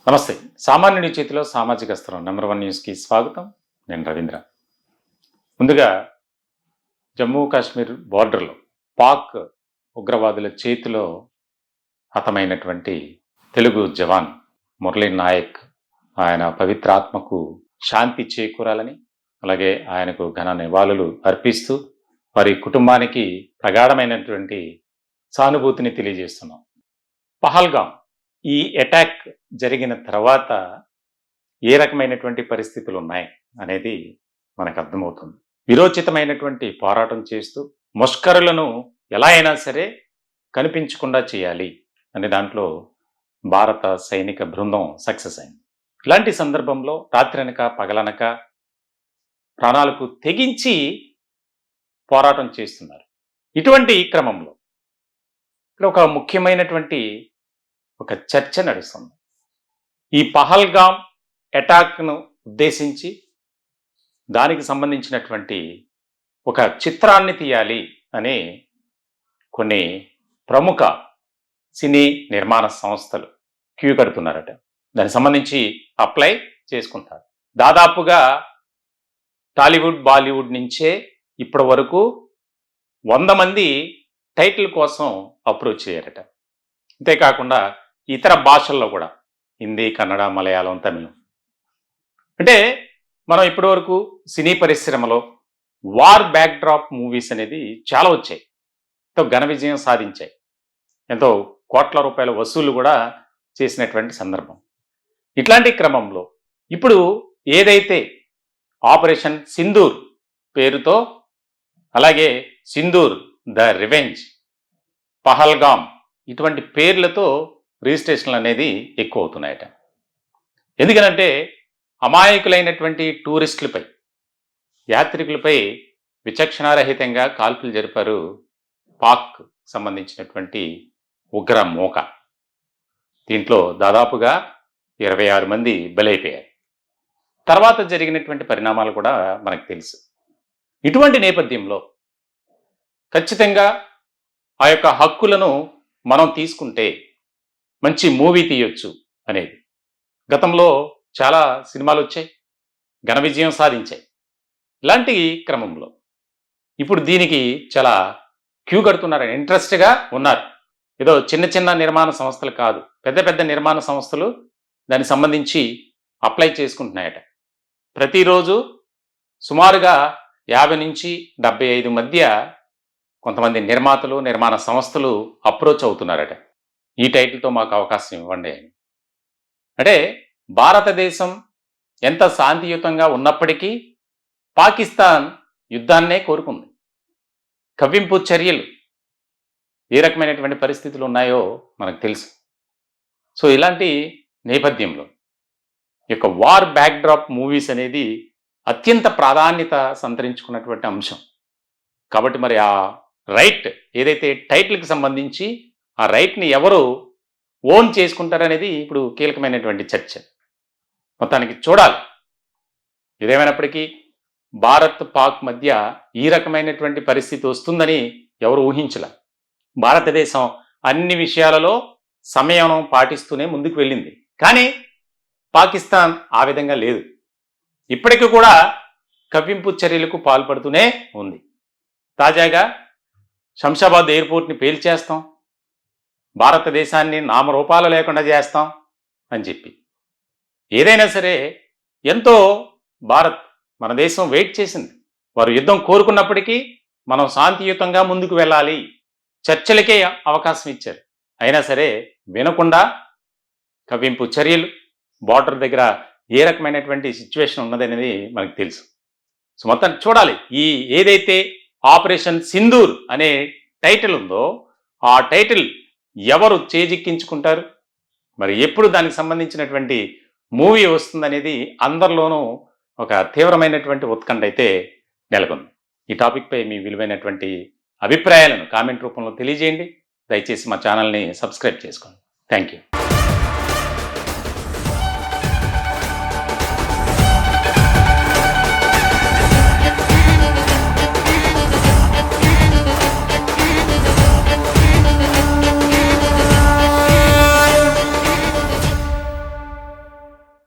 నమస్తే. సామాన్యుడి చేతిలో సామాజిక అస్త్రం నంబర్ 1 న్యూస్‌కి స్వాగతం. నేను రవీంద్ర. ముందుగా జమ్మూ కాశ్మీర్ బోర్డర్‌లో పాక్ ఉగ్రవాదుల చేతిలో హతమైనటువంటి తెలుగు జవాన్ మురళీ నాయక్ ఆయన పవిత్రాత్మకు శాంతి చేకూరాలని, అలాగే ఆయనకు ఘన నివాళులు అర్పిస్తూ వారి కుటుంబానికి ప్రగాఢమైనటువంటి సానుభూతిని తెలియజేస్తున్నాం. పహల్గాం ఈ అటాక్ జరిగిన తర్వాత ఏ రకమైనటువంటి పరిస్థితులు ఉన్నాయి అనేది మనకు అర్థమవుతుంది. విరోచితమైనటువంటి పోరాటం చేస్తూ ముష్కరులను ఎలా అయినా సరే కనిపించకుండా చేయాలి అనే దాంట్లో భారత సైనిక బృందం సక్సెస్ అయింది. ఇలాంటి సందర్భంలో రాత్రనక పగలనక ప్రాణాలకు తెగించి పోరాటం చేస్తున్నారు. ఇటువంటి క్రమంలో ఇక్కడ ఒక ముఖ్యమైనటువంటి ఒక చర్చ నడుస్తుంది. ఈ పహల్గాం అటాక్ను ఉద్దేశించి దానికి సంబంధించినటువంటి ఒక చిత్రాన్ని తీయాలి అని కొన్ని ప్రముఖ సినీ నిర్మాణ సంస్థలు క్యూ కడుతున్నారట. దానికి సంబంధించి అప్లై చేసుకుంటారు. దాదాపుగా టాలీవుడ్, బాలీవుడ్ నుంచే ఇప్పటి వరకు 100 మంది టైటిల్ కోసం అప్రోచ్ అయ్యారట. అంతేకాకుండా ఇతర భాషల్లో కూడా హిందీ, కన్నడ, మలయాళం, తమిళం. అంటే మనం ఇప్పటివరకు సినీ పరిశ్రమలో వార్ బ్యాక్డ్రాప్ మూవీస్ అనేది చాలా వచ్చాయి, ఎంతో ఘన విజయం సాధించాయి, ఎంతో కోట్ల రూపాయల వసూళ్లు కూడా చేసినటువంటి సందర్భం. ఇట్లాంటి క్రమంలో ఇప్పుడు ఏదైతే ఆపరేషన్ సింధూర్ పేరుతో, అలాగే సింధూర్ ద రివెంజ్, పహల్గాం ఇటువంటి పేర్లతో రిజిస్ట్రేషన్లు అనేది ఎక్కువ అవుతున్నాయట. ఎందుకనంటే అమాయకులైనటువంటి టూరిస్టులపై, యాత్రికులపై విచక్షణారహితంగా కాల్పులు జరిపారు పాక్ సంబంధించినటువంటి ఉగ్ర మూక. దీంట్లో దాదాపుగా 26 మంది బలైపోయారు. తర్వాత జరిగినటువంటి పరిణామాలు కూడా మనకు తెలుసు. ఇటువంటి నేపథ్యంలో ఖచ్చితంగా ఆ యొక్క హక్కులను మనం తీసుకుంటే మంచి మూవీ తీయొచ్చు అనేది. గతంలో చాలా సినిమాలు వచ్చాయి, ఘన విజయం సాధించాయి. ఇలాంటి క్రమంలో ఇప్పుడు దీనికి చాలా క్యూ కడుతున్నారు, ఇంట్రెస్ట్గా ఉన్నారు. ఏదో చిన్న చిన్న నిర్మాణ సంస్థలు కాదు, పెద్ద పెద్ద నిర్మాణ సంస్థలు దానికి సంబంధించి అప్లై చేసుకుంటున్నాయట. ప్రతిరోజు సుమారుగా 50 నుంచి 75 మధ్య కొంతమంది నిర్మాతలు, నిర్మాణ సంస్థలు అప్రోచ్ అవుతున్నారట. ఈ టైటిల్తో మాకు అవకాశం ఇవ్వండి అని. అంటే భారతదేశం ఎంత శాంతియుతంగా ఉన్నప్పటికీ పాకిస్తాన్ యుద్ధాన్నే కోరుకుంది. కవ్వింపు చర్యలు ఏ రకమైనటువంటి పరిస్థితులు ఉన్నాయో మనకు తెలుసు. సో ఇలాంటి నేపథ్యంలో ఈ యొక్క వార్ బ్యాక్డ్రాప్ మూవీస్ అనేది అత్యంత ప్రాధాన్యత సంతరించుకున్నటువంటి అంశం. కాబట్టి మరి ఆ రైట్ ఏదైతే టైటిల్కి సంబంధించి ఆ రైట్ని ఎవరు ఓన్ చేసుకుంటారనేది ఇప్పుడు కీలకమైనటువంటి చర్చ. మొత్తానికి చూడాలి. ఇదేమైనప్పటికీ భారత్ పాక్ మధ్య ఈ రకమైనటువంటి పరిస్థితి వస్తుందని ఎవరు ఊహించలే. భారతదేశం అన్ని విషయాలలో సంయమనం పాటిస్తూనే ముందుకు వెళ్ళింది. కానీ పాకిస్తాన్ ఆ విధంగా లేదు. ఇప్పటికీ కూడా కవ్వింపు చర్యలకు పాల్పడుతూనే ఉంది. తాజాగా శంషాబాద్ ఎయిర్పోర్ట్ని పేల్చేస్తాం, భారతదేశాన్ని నామరూపాలు లేకుండా చేస్తాం అని చెప్పి, ఏదైనా సరే ఎంతో మన దేశం వెయిట్ చేసింది. వారు యుద్ధం కోరుకున్నప్పటికీ మనం శాంతియుతంగా ముందుకు వెళ్ళాలి, చర్చలకే అవకాశం ఇచ్చారు. అయినా సరే వినకుండా కవ్వింపు చర్యలు, బార్డర్ దగ్గర ఏ రకమైనటువంటి సిచ్యువేషన్ ఉన్నదనేది మనకు తెలుసు. సో మొత్తం చూడాలి. ఈ ఏదైతే ఆపరేషన్ సింధూర్ అనే టైటిల్ ఉందో ఆ టైటిల్ ఎవరు చేజిక్కించుకుంటారు, మరి ఎప్పుడు దానికి సంబంధించినటువంటి మూవీ వస్తుందనేది అందరిలోనూ ఒక తీవ్రమైనటువంటి ఉత్కంఠ అయితే నెలకొంది. ఈ టాపిక్పై మీ విలువైనటువంటి అభిప్రాయాలను కామెంట్ రూపంలో తెలియజేయండి. దయచేసి మా ఛానల్ని సబ్స్క్రైబ్ చేసుకోండి. Thank you.